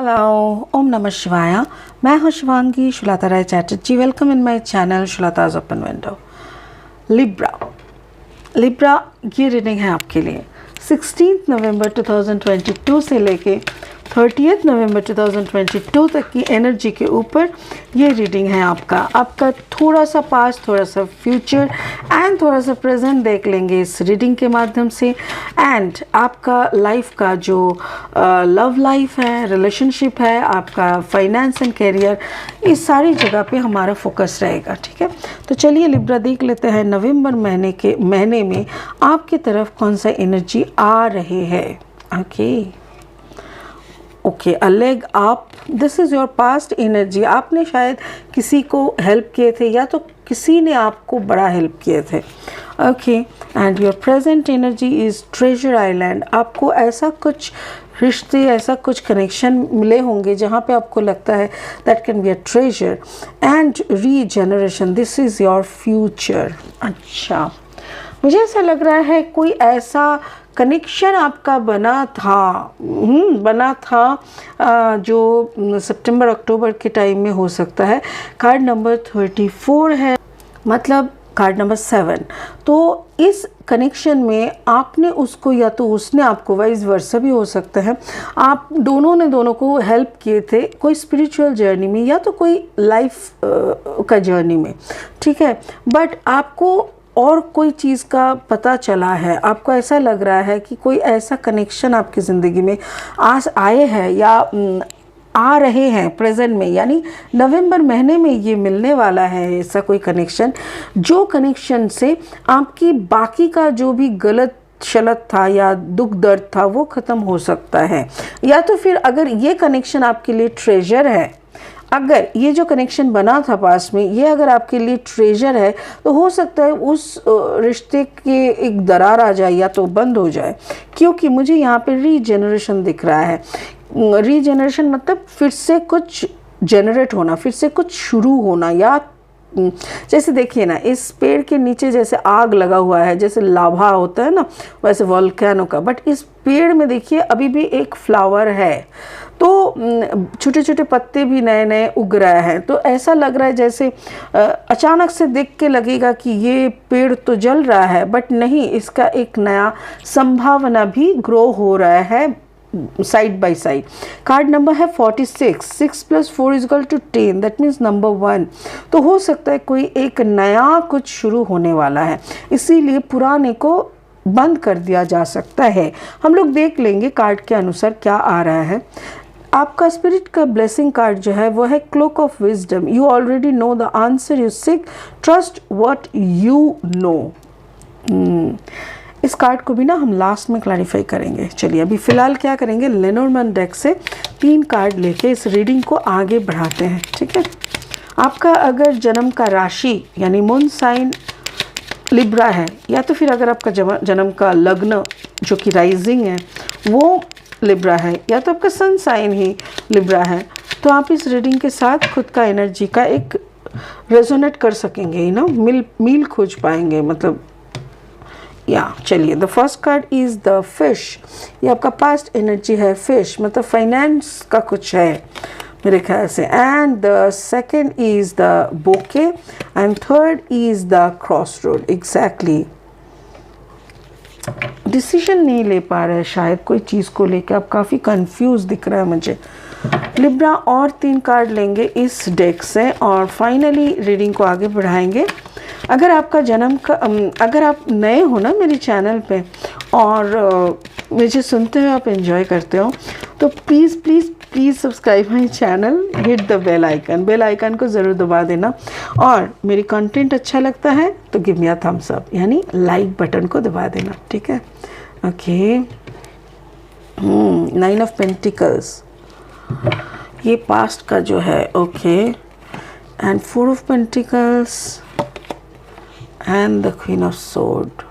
Hello, ओम नमः शिवाय। मैं हूँ Shivangi Shulta Rai Chatterjee. Welcome in my channel Shulta's open window. Libra ये रीडिंग है आपके लिए 16 नवंबर 2022 से लेके 30 नवंबर 2022 तक की एनर्जी के ऊपर ये रीडिंग है आपका थोड़ा सा पास्ट, थोड़ा सा फ्यूचर एंड थोड़ा सा प्रेजेंट देख लेंगे इस रीडिंग के माध्यम से। एंड आपका लाइफ का जो लव लाइफ है, रिलेशनशिप है, आपका फाइनेंस एंड करियर, इस सारी जगह पे हमारा फोकस रहेगा। ठीक है, तो चलिए लिब्रा देख लेते हैं नवंबर महीने में आपकी तरफ कौन सा एनर्जी आ रहे हैं। ओके, अलेग आप, this is your past energy. आपने शायद किसी को हेल्प किए थे या तो किसी ने आपको बड़ा हेल्प किए थे। Okay, and your present energy is treasure island. आपको ऐसा कुछ रिश्ते, ऐसा कुछ कनेक्शन मिले होंगे जहाँ पे आपको लगता है that can be a treasure and regeneration. This is your future. अच्छा, मुझे ऐसा लग रहा है कोई ऐसा कनेक्शन आपका बना था जो सितंबर अक्टूबर के टाइम में हो सकता है। कार्ड नंबर 34 है, मतलब कार्ड नंबर 7। तो इस कनेक्शन में आपने उसको या तो उसने आपको, वाइस वर्सा भी हो सकता है, आप दोनों ने दोनों को हेल्प किए थे कोई स्पिरिचुअल जर्नी में या तो कोई लाइफ का जर्नी में। ठीक है, बट आपको और कोई चीज़ का पता चला है, आपको ऐसा लग रहा है कि कोई ऐसा कनेक्शन आपकी ज़िंदगी में आज आए हैं या आ रहे हैं प्रेजेंट में, यानी नवंबर महीने में ये मिलने वाला है ऐसा कोई कनेक्शन, जो कनेक्शन से आपकी बाकी का जो भी गलत शलत था या दुख दर्द था वो ख़त्म हो सकता है। या तो फिर अगर ये कनेक्शन आपके लिए ट्रेजर है, अगर ये जो कनेक्शन बना था पास में, ये अगर आपके लिए ट्रेजर है, तो हो सकता है उस रिश्ते के एक दरार आ जाए या तो बंद हो जाए, क्योंकि मुझे यहाँ पे रीजनरेशन दिख रहा है। रीजनरेशन मतलब फिर से कुछ जनरेट होना, फिर से कुछ शुरू होना। या जैसे देखिए ना, इस पेड़ के नीचे जैसे आग लगा हुआ है, जैसे लावा होता है ना, वैसे वोल्केनो का, बट इस पेड़ में देखिए अभी भी एक फ्लावर है, तो छोटे छोटे पत्ते भी नए नए उग रहे हैं। तो ऐसा लग रहा है जैसे अचानक से देख के लगेगा कि ये पेड़ तो जल रहा है, बट नहीं, इसका एक नया संभावना भी ग्रो हो रहा है side by side. Card number है 46। 6 + 4 = 10, दैट मीन्स नंबर 1। तो हो सकता है कोई एक नया कुछ शुरू होने वाला है, इसीलिए पुराने को बंद कर दिया जा सकता है। हम लोग देख लेंगे कार्ड के अनुसार क्या आ रहा है। आपका स्पिरिट का ब्लेसिंग कार्ड जो है वो है cloak of wisdom. You already know the answer you seek, trust what you know. इस कार्ड को भी ना हम लास्ट में क्लैरिफाई करेंगे। चलिए अभी फ़िलहाल क्या करेंगे, लेनोर्मैन डेक से 3 कार्ड लेके इस रीडिंग को आगे बढ़ाते हैं। ठीक है, आपका अगर जन्म का राशि यानी मून साइन लिब्रा है, या तो फिर अगर आपका जन्म का लग्न जो कि राइजिंग है वो लिब्रा है, या तो आपका सन साइन ही लिब्रा है, तो आप इस रीडिंग के साथ खुद का एनर्जी का एक रेजोनेट कर सकेंगे, मील खोज पाएंगे, मतलब या। चलिए, the first card is the fish. ये आपका पास्ट एनर्जी है, फिश मतलब फाइनेंस का कुछ है मेरे ख्याल से। And the second is the bouquet and third is the cross road. Exactly, decision नहीं ले पा रहे शायद कोई चीज़ को लेकर, आप काफ़ी कंफ्यूज दिख रहा है मुझे लिब्रा। और 3 कार्ड लेंगे इस डेक से और फाइनली रीडिंग को आगे बढ़ाएंगे। अगर आपका जन्म का अगर आप नए हो ना मेरे चैनल पे और मुझे सुनते हुए आप एंजॉय करते हो, तो please please please subscribe my channel, hit the bell icon को ज़रूर दबा देना। और मेरी कंटेंट अच्छा लगता है तो give me a thumbs up, यानी लाइक बटन को दबा देना। ठीक है, ओके। 9 ऑफ पेंटिकल्स ये पास्ट का जो है, okay. And 4 of pentacles and the queen of sword.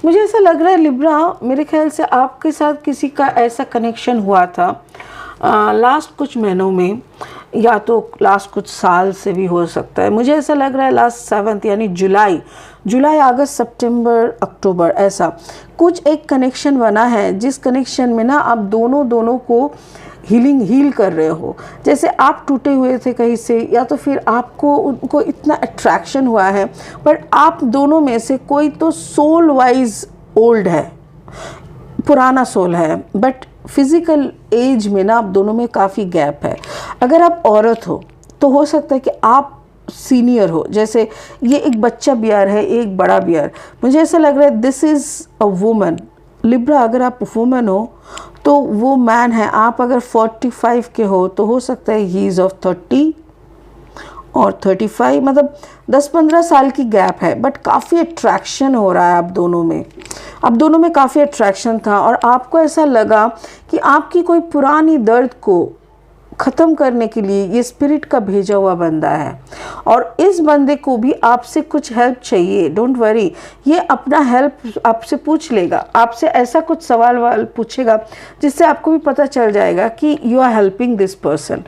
मुझे ऐसा लग रहा है लिब्रा, मेरे ख्याल से आपके साथ किसी का ऐसा कनेक्शन हुआ था लास्ट कुछ महीनों में, या तो लास्ट कुछ साल से भी हो सकता है। मुझे ऐसा लग रहा है लास्ट 7th यानी जुलाई अगस्त सितंबर अक्टूबर, ऐसा कुछ एक कनेक्शन बना है जिस कनेक्शन में ना आप दोनों को हील कर रहे हो। जैसे आप टूटे हुए थे कहीं से, या तो फिर आपको उनको इतना अट्रैक्शन हुआ है, पर आप दोनों में से कोई तो सोल वाइज ओल्ड है, पुराना सोल है, बट फिज़िकल एज में ना आप दोनों में काफ़ी गैप है। अगर आप औरत हो तो हो सकता है कि आप सीनियर हो, जैसे ये एक बच्चा बियर है, एक बड़ा बियर। मुझे ऐसा लग रहा है this is a woman. Libra, अगर आप वुमन हो तो वो मैन है। आप अगर 45 के हो तो हो सकता है ही इज़ ऑफ 30 और 35, मतलब 10-15 साल की गैप है, बट काफ़ी अट्रैक्शन हो रहा है आप दोनों में काफ़ी अट्रैक्शन था। और आपको ऐसा लगा कि आपकी कोई पुरानी दर्द को ख़त्म करने के लिए ये स्पिरिट का भेजा हुआ बंदा है, और इस बंदे को भी आपसे कुछ हेल्प चाहिए। डोंट वरी, ये अपना हेल्प आपसे पूछ लेगा, आपसे ऐसा कुछ सवाल पूछेगा जिससे आपको भी पता चल जाएगा कि you are helping this person.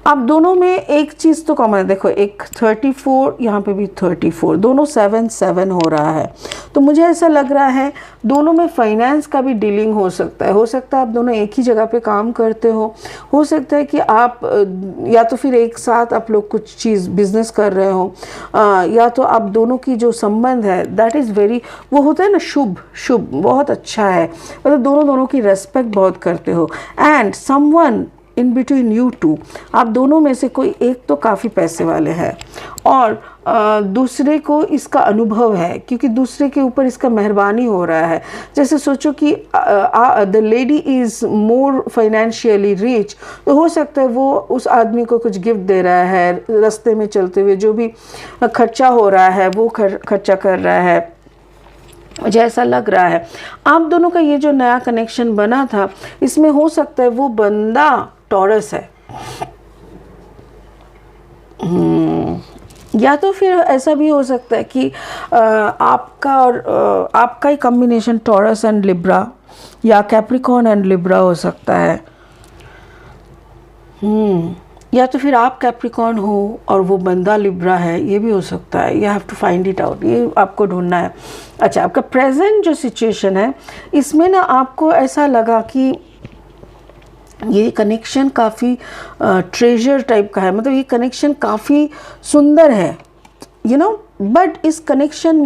आप दोनों में एक चीज़ तो कॉमन है, देखो एक 34, यहाँ पे भी 34, दोनों 7-7 हो रहा है। तो मुझे ऐसा लग रहा है दोनों में फाइनेंस का भी डीलिंग हो सकता है आप दोनों एक ही जगह पे काम करते हो सकता है कि आप या तो फिर एक साथ आप लोग कुछ चीज़ बिजनेस कर रहे हो, या तो आप दोनों की जो संबंध है दैट इज़ वेरी, वो होता है ना शुभ, बहुत अच्छा है, मतलब दोनों की रेस्पेक्ट बहुत करते हो। And someone in between you two, आप दोनों में से कोई एक तो काफ़ी पैसे वाले हैं और दूसरे को इसका अनुभव है, क्योंकि दूसरे के ऊपर इसका मेहरबानी हो रहा है। जैसे सोचो कि the lady is more financially rich, तो हो सकता है वो उस आदमी को कुछ गिफ्ट दे रहा है, रास्ते में चलते हुए जो भी खर्चा हो रहा है वो खर्चा कर रहा है। मुझे ऐसा लग रहा है आप दोनों का ये जो नया कनेक्शन बना था, इसमें हो सकता है वो बंदा टॉरस है, या तो फिर ऐसा भी हो सकता है कि आपका ही कॉम्बिनेशन टॉरस एंड लिब्रा या कैप्रिकॉर्न एंड लिब्रा हो सकता है। या तो फिर आप कैप्रिकॉर्न हो और वो बंदा लिब्रा है, ये भी हो सकता है। You have to find it out, ये आपको ढूंढना है। अच्छा, आपका प्रेजेंट जो सिचुएशन है इसमें ना आपको ऐसा लगा कि ये कनेक्शन काफ़ी ट्रेजर टाइप का है, मतलब ये कनेक्शन काफ़ी सुंदर है, यू नो, बट इस कनेक्शन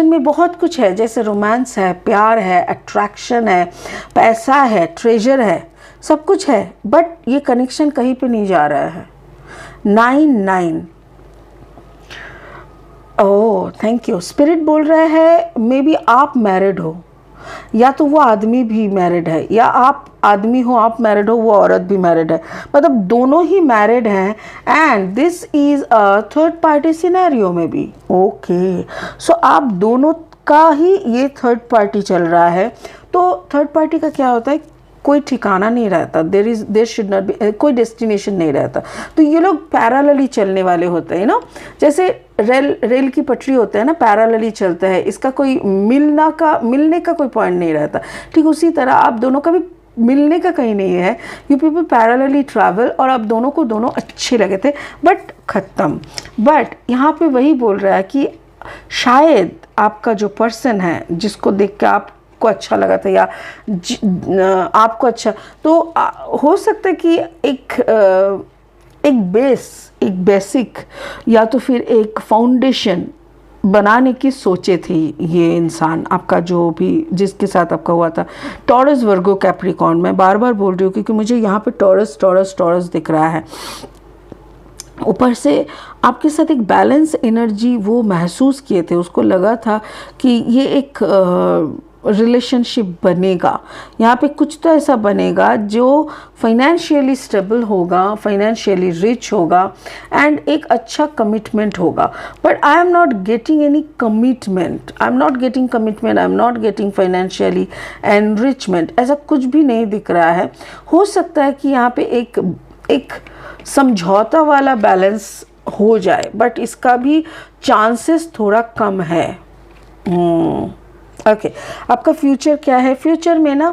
में बहुत कुछ है, जैसे रोमांस है, प्यार है, अट्रैक्शन है, पैसा है, ट्रेजर है, सब कुछ है, बट ये कनेक्शन कहीं पे नहीं जा रहा है। 9-9, ओह थैंक यू। स्पिरिट बोल रहा है मे बी आप मैरिड हो, या तो वो आदमी भी मैरिड है, या आप आदमी हो आप मैरिड हो, वो औरत भी मैरिड है, मतलब दोनों ही मैरिड हैं। And this is a third party scenario में भी। ओके, सो आप दोनों का ही ये थर्ड पार्टी चल रहा है। तो थर्ड पार्टी का क्या होता है, कोई ठिकाना नहीं रहता, देर शुड नॉट बी, कोई डेस्टिनेशन नहीं रहता। तो ये लोग पैरेलली चलने वाले होते हैं ना, जैसे रेल की पटरी होता है ना, पैरेलली चलता है, इसका कोई मिलने का कोई पॉइंट नहीं रहता। ठीक उसी तरह आप दोनों का भी मिलने का कहीं नहीं है। यू पीपल पैरेलली ट्रैवल, और आप दोनों को दोनों अच्छे लगे थे बट ख़त्म। बट यहाँ पे वही बोल रहा है कि शायद आपका जो पर्सन है जिसको देख के आपको अच्छा लगा था, या आपको अच्छा, तो हो सकता है कि एक बेसिक या तो फिर एक फाउंडेशन बनाने की सोचे थे ये इंसान, आपका जो भी जिसके साथ आपका हुआ था। टॉरस, वर्गो, कैप्रिकॉर्न, मैं बार बार बोल रही हूँ क्योंकि मुझे यहाँ पे टॉरस दिख रहा है। ऊपर से आपके साथ एक बैलेंस एनर्जी वो महसूस किए थे, उसको लगा था कि ये एक रिलेशनशिप बनेगा, यहाँ पे कुछ तो ऐसा बनेगा जो फाइनेंशियली स्टेबल होगा, फाइनेंशियली रिच होगा, एंड एक अच्छा कमिटमेंट होगा। But I am not getting any commitment, I am not getting financially enrichment, ऐसा कुछ भी नहीं दिख रहा है। हो सकता है कि यहाँ पे एक समझौता वाला बैलेंस हो जाए, बट इसका भी चांसेस थोड़ा कम है। ओके, आपका फ्यूचर क्या है? फ्यूचर में ना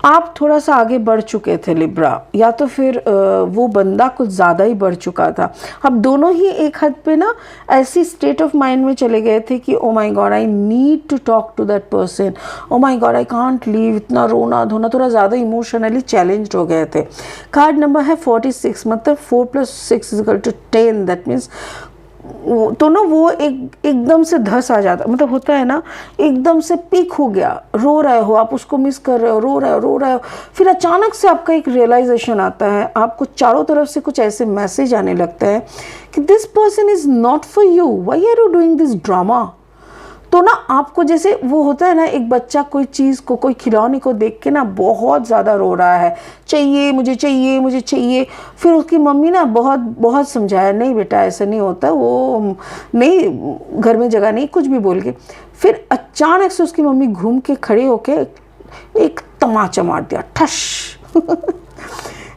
आप थोड़ा सा आगे बढ़ चुके थे लिब्रा, या तो फिर वो बंदा कुछ ज़्यादा ही बढ़ चुका था। अब दोनों ही एक हद पे ना ऐसी स्टेट ऑफ माइंड में चले गए थे कि oh my God I need to talk to that person, oh my God I can't leave, इतना रोना धोना, थोड़ा ज़्यादा इमोशनली चैलेंज्ड हो गए थे। कार्ड नंबर है 46, मतलब 4 + 6 = 10, दैट मीन्स तो ना वो एकदम से धस आ जाता, मतलब होता है ना, एकदम से पीक हो गया, रो रहे हो आप, उसको मिस कर रहे हो, रो रहे हो, फिर अचानक से आपका एक रियलाइजेशन आता है, आपको चारों तरफ से कुछ ऐसे मैसेज आने लगते हैं कि this person is not for you, why are you doing this drama. तो ना आपको जैसे वो होता है ना, एक बच्चा कोई चीज़ को, कोई खिलौने को देख के ना बहुत ज़्यादा रो रहा है, चाहिए मुझे, चाहिए मुझे, चाहिए। फिर उसकी मम्मी ना बहुत बहुत समझाया, नहीं बेटा ऐसा नहीं होता, वो नहीं, घर में जगह नहीं, कुछ भी बोल के। फिर अचानक से उसकी मम्मी घूम के खड़े होके एक तमाचा मार दिया, ठश।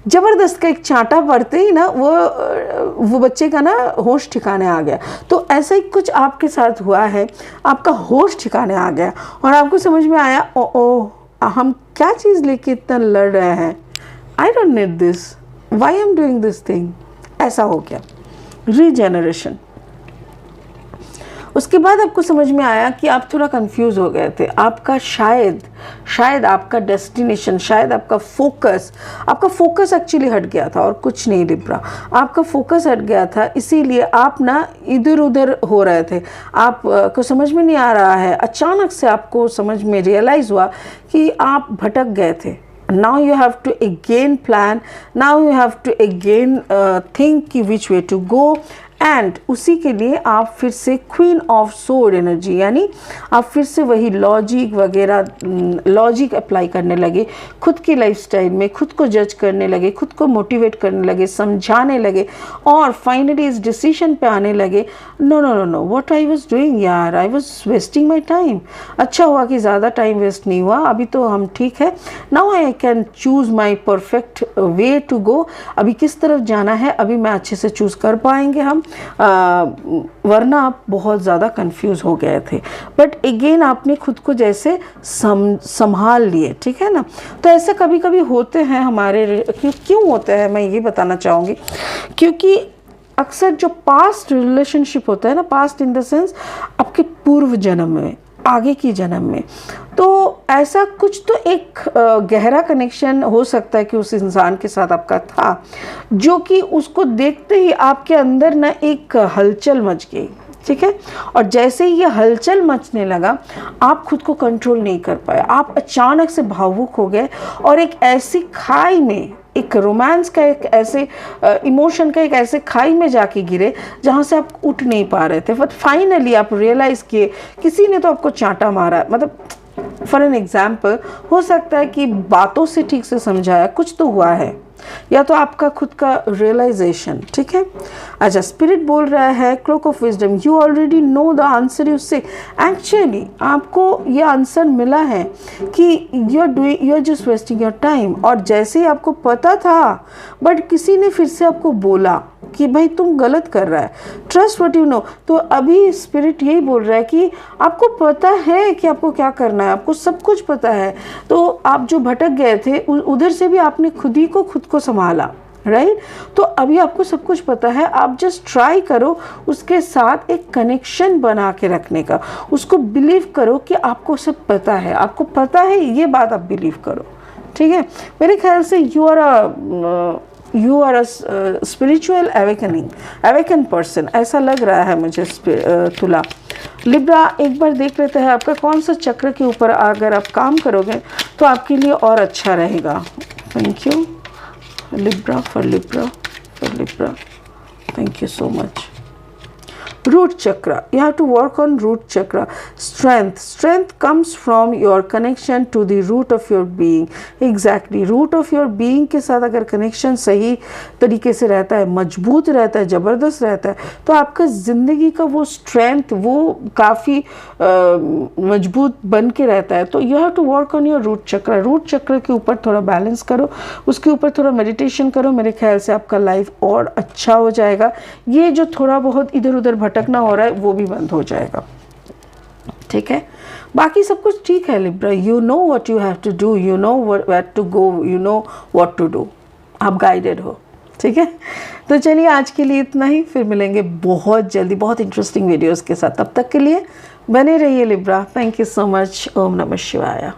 जबरदस्त का एक चांटा पड़ते ही ना वो बच्चे का ना होश ठिकाने आ गया। तो ऐसा ही कुछ आपके साथ हुआ है, आपका होश ठिकाने आ गया और आपको समझ में आया, ओ हम क्या चीज़ लेके इतना लड़ रहे हैं, I don't need this, why I am doing this thing, ऐसा हो गया। रीजेनरेशन। उसके बाद आपको समझ में आया कि आप थोड़ा कंफ्यूज हो गए थे, आपका शायद आपका डेस्टिनेशन, शायद आपका फोकस एक्चुअली हट गया था और कुछ नहीं लिब्रा, आपका फोकस हट गया था, इसीलिए आप ना इधर उधर हो रहे थे, आप को समझ में नहीं आ रहा है। अचानक से आपको समझ में रियलाइज़ हुआ कि आप भटक गए थे। Now you have to again plan, now you have to again think कि which way to go, and उसी के लिए आप फिर से क्वीन ऑफ सोर्ड एनर्जी, यानी आप फिर से वही लॉजिक वगैरह, लॉजिक अप्लाई करने लगे, खुद की लाइफस्टाइल में खुद को जज करने लगे, खुद को मोटिवेट करने लगे, समझाने लगे और फाइनली इस डिसीजन पे आने लगे, no no no no, what I was doing यार, I was wasting my time. अच्छा हुआ कि ज़्यादा टाइम वेस्ट नहीं हुआ, अभी तो हम ठीक है, now I can choose my perfect way to go. अभी किस तरफ जाना है अभी मैं अच्छे से चूज़ कर पाएंगे हम, वरना आप बहुत ज़्यादा कंफ्यूज हो गए थे। बट अगेन आपने खुद को जैसे संभाल लिए, ठीक है ना। तो ऐसे कभी कभी होते हैं हमारे, क्यों होते हैं मैं ये बताना चाहूँगी, क्योंकि अक्सर जो पास्ट रिलेशनशिप होता है ना, पास्ट इन द सेंस आपके पूर्व जन्म में, आगे की जन्म में, तो ऐसा कुछ तो एक गहरा कनेक्शन हो सकता है कि उस इंसान के साथ आपका था, जो कि उसको देखते ही आपके अंदर ना एक हलचल मच गई, ठीक है। और जैसे ही ये हलचल मचने लगा, आप खुद को कंट्रोल नहीं कर पाए, आप अचानक से भावुक हो गए और एक ऐसी खाई में, एक रोमांस का, एक ऐसे इमोशन का एक ऐसे खाई में जाके गिरे जहाँ से आप उठ नहीं पा रहे थे। बट फाइनली आप रियलाइज़ किए किसी ने तो आपको चांटा मारा, मतलब फॉर एन एग्जाम्पल हो सकता है कि बातों से ठीक से समझाया, कुछ तो हुआ है, या तो आपका खुद का रियलाइजेशन, ठीक है। अच्छा, स्पिरिट बोल रहा है cloak of wisdom, you already know the answer you say, actually आपको ये आंसर मिला है कि you are just wasting your time. और जैसे ही आपको पता था, बट किसी ने फिर से आपको बोला कि भाई तुम गलत कर रहा है, ट्रस्ट व्हाट यू नो। तो अभी स्पिरिट यही बोल रहा है कि आपको पता है कि आपको क्या करना है, आपको सब कुछ पता है। तो आप जो भटक गए थे उधर से भी आपने खुद को संभाला, राइट। तो अभी आपको सब कुछ पता है, आप जस्ट ट्राई करो उसके साथ एक कनेक्शन बना के रखने का, उसको बिलीव करो कि आपको सब पता है, आपको पता है, ये बात आप बिलीव करो, ठीक है। मेरे ख्याल से you are a spiritual awaken person, ऐसा लग रहा है मुझे। तुला लिब्रा, एक बार देख लेते हैं आपका कौन सा चक्र के ऊपर अगर आप काम करोगे तो आपके लिए और अच्छा रहेगा। Thank you Libra, for Libra, thank you so much. root chakra, you have to work on root chakra. Strength comes from your connection to the root of your being. Exactly, root of your being के साथ अगर connection सही तरीके से रहता है, मजबूत रहता है, ज़बरदस्त रहता है, तो आपका ज़िंदगी का वो strength वो काफ़ी मजबूत बन के रहता है। तो you have to work on your root chakra. root chakra के ऊपर थोड़ा बैलेंस करो, उसके ऊपर थोड़ा मेडिटेशन करो, मेरे ख्याल से आपका लाइफ और अच्छा हो जाएगा। ये जो थोड़ा बहुत इधर उधर भटकना हो रहा है वो भी बंद हो जाएगा, ठीक है। बाकी सब कुछ ठीक है Libra, you know what you have to do, you know where to go, you know what to do, आप गाइडेड हो, ठीक है। तो चलिए आज के लिए इतना ही, फिर मिलेंगे बहुत जल्दी बहुत इंटरेस्टिंग वीडियोस के साथ। तब तक के लिए बने रहिए Libra. Thank you so much. ओम नमः शिवाय।